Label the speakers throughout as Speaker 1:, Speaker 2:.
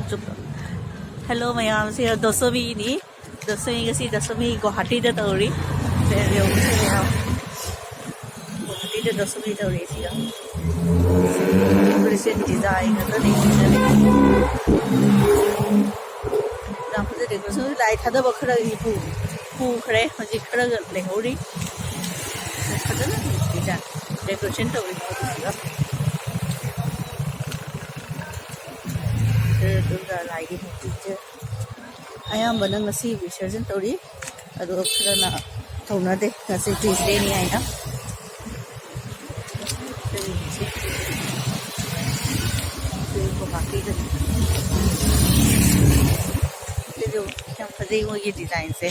Speaker 1: Hello, mayam. See, Dashami ni. Dashami kasi Dashami Guwahati da tauri. Then yung kasi mayam. Guwahati da Dashami tauri siya. Recent design na ni. Dapat din ko so light hada bakra pu khare haji khara le hori. Hada na design decoration tauri siya. Durga lagi picture ayambana ngasi visurgin tori adu khana thona de ngasi Tuesday ni aina ko baki de jo क्या फजे वो ये design से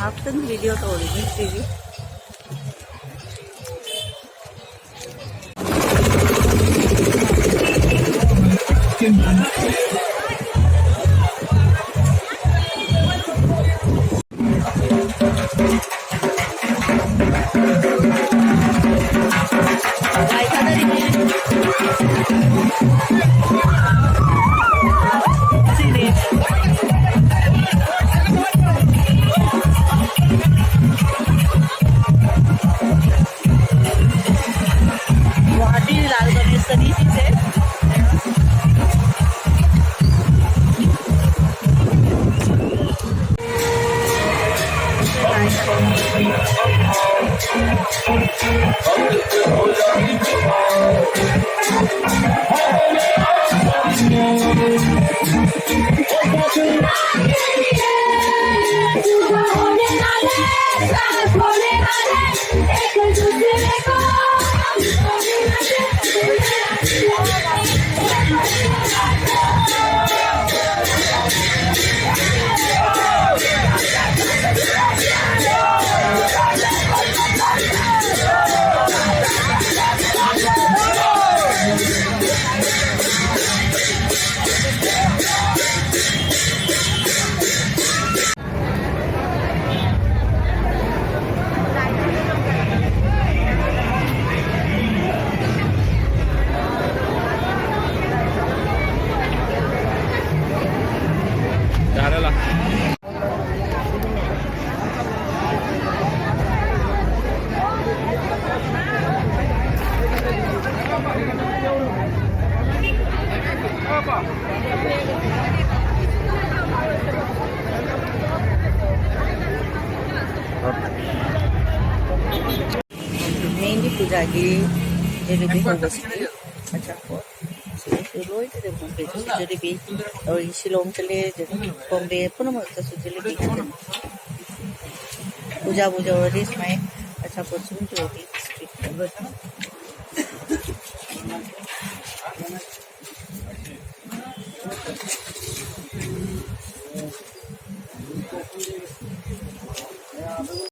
Speaker 1: After the video to original TV. Mainly puja ki jalebi hoga siki acha ko so loi te Bombay to jalebi aur Shillong chale Bombay puno mo to jalebi puja already my acha ko sum jalebi street